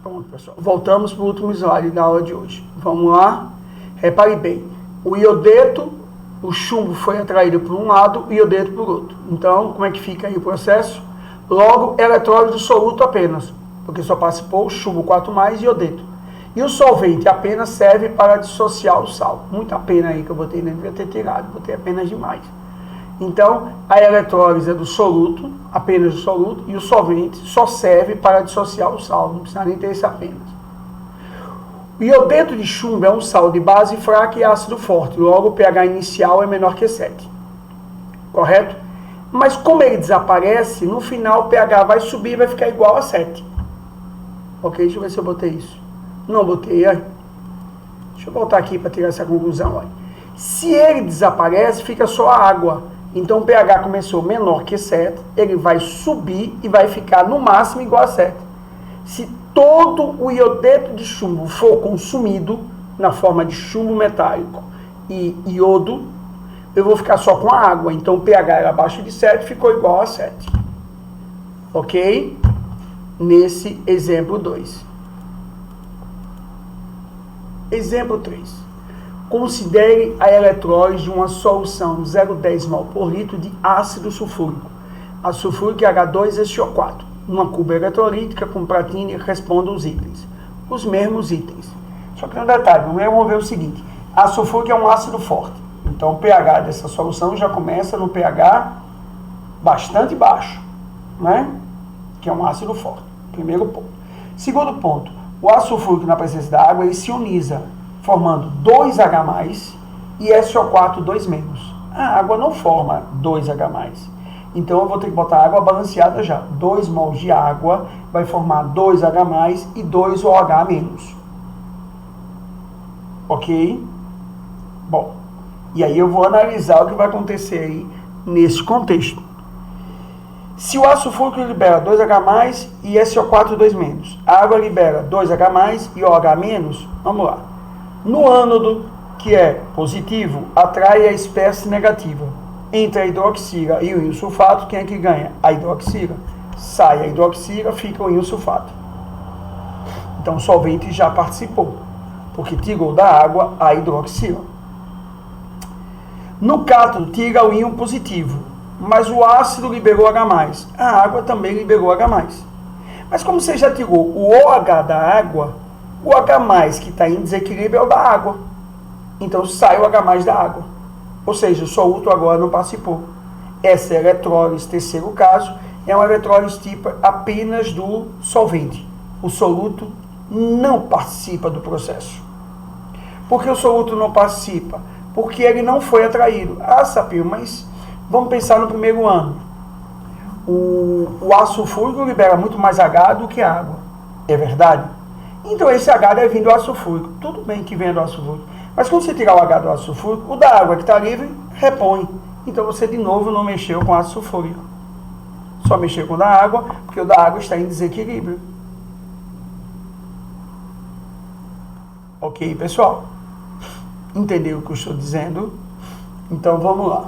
Pronto, pessoal. Voltamos para o último slide da aula de hoje. Vamos lá. Repare bem. O iodeto, o chumbo foi atraído por um lado e o iodeto por outro. Então, como é que fica aí o processo? Logo, eletrólise soluto apenas, porque só participou o chumbo 4+, e iodeto. E o solvente apenas serve para dissociar o sal. Muita pena aí que eu botei, nem devia ter tirado, botei apenas demais. Então, a eletrólise é do soluto, apenas do soluto, e o solvente só serve para dissociar o sal, não precisa nem ter esse apenas. O iodeto de chumbo é um sal de base fraca e ácido forte, logo o pH inicial é menor que 7. Correto? Mas como ele desaparece, no final o pH vai subir e vai ficar igual a 7. Ok? Deixa eu ver se eu botei isso. Não botei, aí. Deixa eu voltar aqui para tirar essa conclusão. Aí. Se ele desaparece, fica só a água. Então o pH começou menor que 7, ele vai subir e vai ficar no máximo igual a 7. Se todo o iodeto de chumbo for consumido na forma de chumbo metálico e iodo, eu vou ficar só com a água. Então o pH era abaixo de 7, ficou igual a 7. Ok? Nesse exemplo 2. Exemplo 3. Considere a eletrólise de uma solução 0,10 mol por litro de ácido sulfúrico. Ácido sulfúrico é H2SO4. Uma cuba eletrolítica com platina e responda os itens. Os mesmos itens. Só que tem um detalhe, vamos ver o seguinte. Ácido sulfúrico é um ácido forte. Então o pH dessa solução já começa no pH bastante baixo, né? Que é um ácido forte. Primeiro ponto. Segundo ponto, o ácido sulfúrico na presença da água ele se ioniza, formando 2H+, e SO4 2-. A água não forma 2H+. Então eu vou ter que botar água balanceada já. 2 mols de água vai formar 2H+, e 2OH-. Ok? Bom, e aí eu vou analisar o que vai acontecer aí nesse contexto. Se o ácido sulfúrico libera 2H+, e SO4 2-, a água libera 2H+, e OH-, vamos lá. No ânodo, que é positivo, atrai a espécie negativa. Entre a hidroxila e o íon sulfato, quem é que ganha? A hidroxila. Sai a hidroxila, fica o íon sulfato. Então o solvente já participou, porque tirou da água a hidroxila. No cátodo, tira o íon positivo, mas o ácido liberou H+. A água também liberou H+. Mas como você já tirou o OH da água, o H+, que está em desequilíbrio, é o da água. Então sai o H+ da água. Ou seja, o soluto agora não participou. Essa eletrólise, terceiro caso, é uma eletrólise tipo apenas do solvente. O soluto não participa do processo. Por que o soluto não participa? Porque ele não foi atraído. Ah, Sapinho, mas vamos pensar no primeiro ano. O ácido sulfúrico libera muito mais H do que água. É verdade? Então esse H deve vir do ácido sulfúrico. Tudo bem que venha do ácido sulfúrico. Mas quando você tirar o H do ácido sulfúrico, o da água que está livre, repõe. Então você de novo não mexeu com o ácido sulfúrico. Só mexeu com o da água, porque o da água está em desequilíbrio. Ok, pessoal? Entendeu o que eu estou dizendo? Então vamos lá.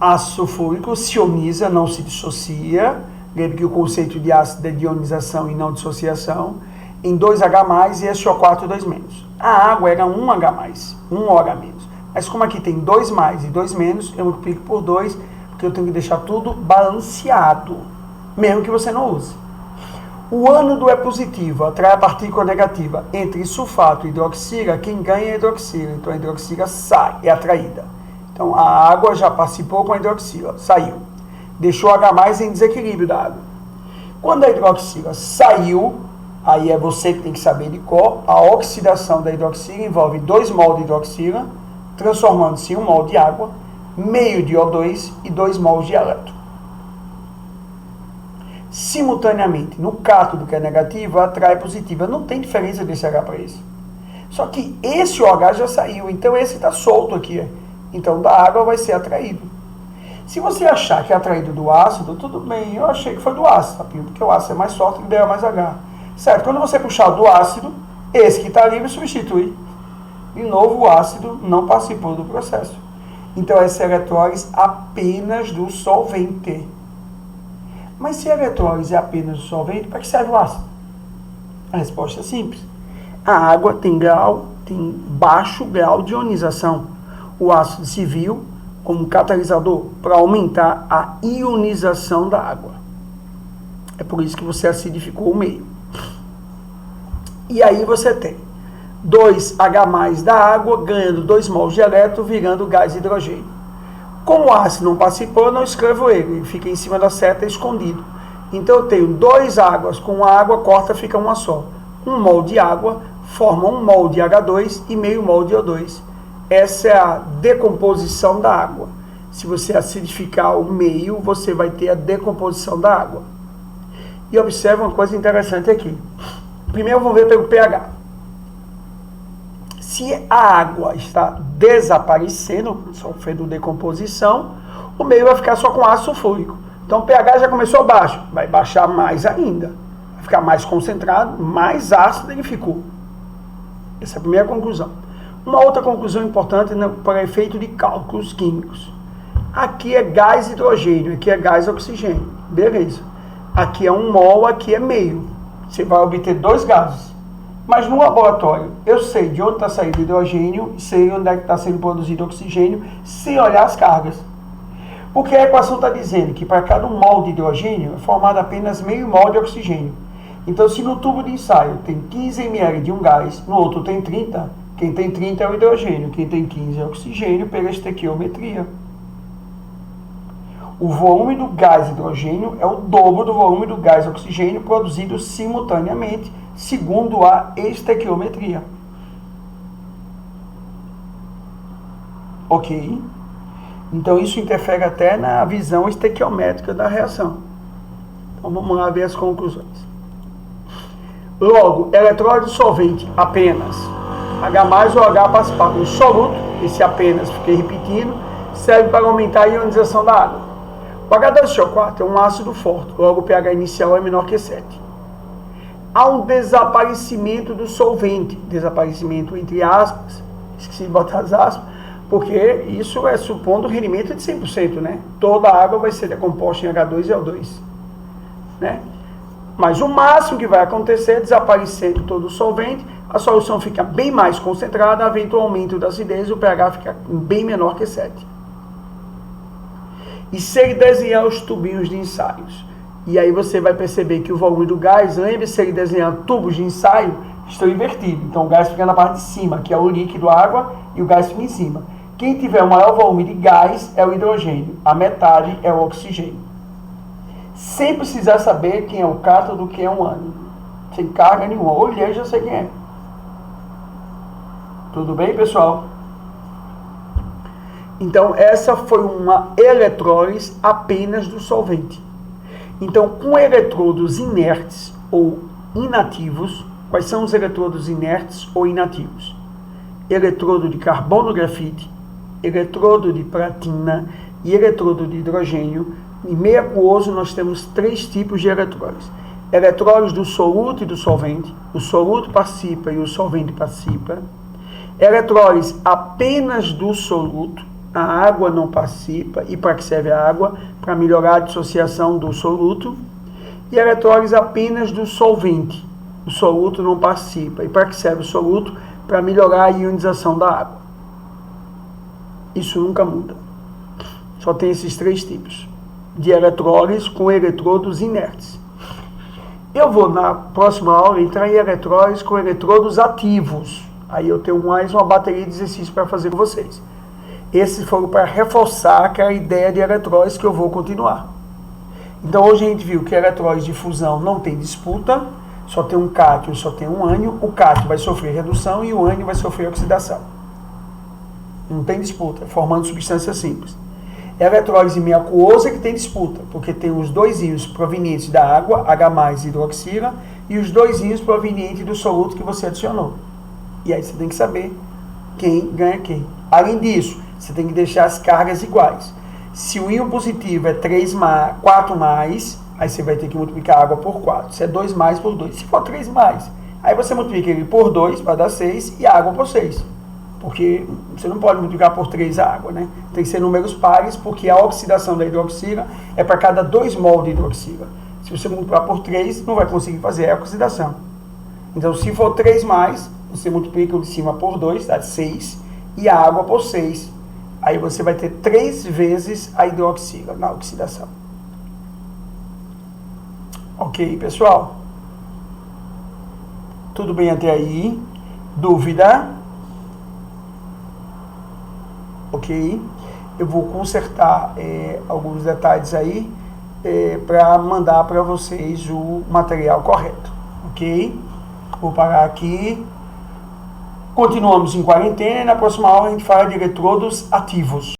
Ácido sulfúrico se ioniza, não se dissocia. Lembre que o conceito de ácido é de ionização e não dissociação. Em 2H+, e SO4 2-. A água era 1H+, 1OH-. Mas como aqui tem 2+, e 2-, eu multiplico por 2, porque eu tenho que deixar tudo balanceado, mesmo que você não use. O ânodo é positivo, atrai a partícula negativa. Entre sulfato e hidroxila, quem ganha é a hidroxila. Então a hidroxila sai, é atraída. Então a água já participou com a hidroxila, saiu. Deixou H+ em desequilíbrio da água. Quando a hidroxila saiu, aí é você que tem que saber de cor, a oxidação da hidroxila envolve 2 mol de hidroxila, transformando-se em 1 mol de água, meio de O2 e 2 mols de elétron. Simultaneamente, no cátodo, que é negativo, atrai positiva. Não tem diferença desse H para esse. Só que esse OH já saiu, então esse está solto aqui. Então da água vai ser atraído. Se você achar que é atraído do ácido, tudo bem. Eu achei que foi do ácido, porque o ácido é mais forte e libera mais H. Certo? Quando você puxar do ácido, esse que está livre substitui. De novo, o ácido não participou do processo. Então essa eletrólise apenas do solvente. mas se a eletrólise é apenas o solvente, para que serve o ácido? A resposta é simples. A água tem baixo grau de ionização. O ácido se viu como catalisador para aumentar a ionização da água. É por isso que você acidificou o meio. E aí você tem 2H+ da água ganhando 2 mols de elétron, virando gás hidrogênio. Como o ácido não participou, eu não escrevo ele fica em cima da seta escondido. Então eu tenho 2 águas com água, corta, fica uma só. 1 mol de água forma 1 mol de H2 e meio mol de O2. Essa é a decomposição da água. Se você acidificar o meio, você vai ter a decomposição da água. E observe uma coisa interessante aqui. Primeiro vamos ver pelo pH. Se a água está desaparecendo, sofrendo decomposição, o meio vai ficar só com ácido sulfúrico. Então o pH já começou baixo, vai baixar mais ainda. Vai ficar mais concentrado, mais ácido ele ficou. Essa é a primeira conclusão. Uma outra conclusão importante para efeito de cálculos químicos. Aqui é gás hidrogênio, aqui é gás oxigênio. Beleza. Aqui é 1 mol, aqui é meio. Você vai obter 2 gases. Mas no laboratório, eu sei de onde está saindo hidrogênio, sei onde é que está sendo produzido oxigênio, sem olhar as cargas. Porque a equação está dizendo que para cada 1 mol de hidrogênio é formado apenas meio mol de oxigênio. Então, se no tubo de ensaio tem 15 ml de um gás, no outro tem 30, quem tem 30 é o hidrogênio, quem tem 15 é o oxigênio, pela estequiometria. O volume do gás hidrogênio é o dobro do volume do gás oxigênio produzido simultaneamente, segundo a estequiometria. Ok? Então isso interfere até na visão estequiométrica da reação. Então vamos lá ver as conclusões. Logo, eletrólise solvente apenas H+ ou H participado no soluto, esse apenas, fiquei repetindo, serve para aumentar a ionização da água. O H2SO4 é um ácido forte, logo o pH inicial é menor que 7. Há um desaparecimento do solvente, desaparecimento entre aspas, esqueci de botar as aspas, porque isso é supondo o rendimento de 100%, né? Toda a água vai ser decomposta em H2 e O2, né? Mas o máximo que vai acontecer é desaparecendo todo o solvente, a solução fica bem mais concentrada, havendo aumento da acidez, o pH fica bem menor que 7. E se ele desenhar os tubinhos de ensaios, e aí você vai perceber que o volume do gás, lembre-se, se ele desenhar tubos de ensaio, estão invertidos. Então o gás fica na parte de cima, que é o líquido, água, e o gás fica em cima. Quem tiver o maior volume de gás é o hidrogênio, a metade é o oxigênio. Sem precisar saber quem é o cátodo, quem é o ânodo. Sem carga nenhuma. Olhei, já sei quem é. Tudo bem, pessoal? Então, essa foi uma eletrólise apenas do solvente. Então, com eletrodos inertes ou inativos, quais são os eletrodos inertes ou inativos? Eletrodo de carbono grafite, eletrodo de platina e eletrodo de hidrogênio. Em meio aquoso, nós temos 3 tipos de eletrólise. Eletrólise do soluto e do solvente. O soluto participa e o solvente participa. Eletrólise apenas do soluto. A água não participa. E para que serve a água? Para melhorar a dissociação do soluto. E eletrólise apenas do solvente. O soluto não participa. E para que serve o soluto? Para melhorar a ionização da água. Isso nunca muda. Só tem esses 3 tipos de eletrólise com eletrodos inertes. Eu vou, na próxima aula, entrar em eletrólise com eletrodos ativos. Aí eu tenho mais uma bateria de exercícios para fazer com vocês. Esses foram para reforçar aquela ideia de eletrólise que eu vou continuar. Então hoje a gente viu que a eletrólise de fusão não tem disputa, só tem um cátion, só tem um ânion. O cátion vai sofrer redução e o ânion vai sofrer oxidação. Não tem disputa, formando substância simples. É a eletrólise meio aquosa que tem disputa, porque tem os 2 íons provenientes da água, H+ hidroxila, e os 2 íons provenientes do soluto que você adicionou. E aí você tem que saber quem ganha quem. Além disso, você tem que deixar as cargas iguais. Se o íon positivo é 4+, aí você vai ter que multiplicar a água por 4. Se é 2+ por 2. Se for 3+, aí você multiplica ele por 2, vai dar 6, e a água por 6. Porque você não pode multiplicar por 3 a água, né? Tem que ser números pares, porque a oxidação da hidroxila é para cada 2 mol de hidroxila. Se você multiplicar por 3, não vai conseguir fazer a oxidação. Então, se for 3 mais, você multiplica o de cima por 2, dá 6, e a água por 6. Aí você vai ter 3 vezes a hidroxila na oxidação. Ok, pessoal? Tudo bem até aí? Dúvida? Ok? Eu vou consertar alguns detalhes aí para mandar para vocês o material correto. Ok? Vou parar aqui. Continuamos em quarentena e na próxima aula a gente fala de eletrodos ativos.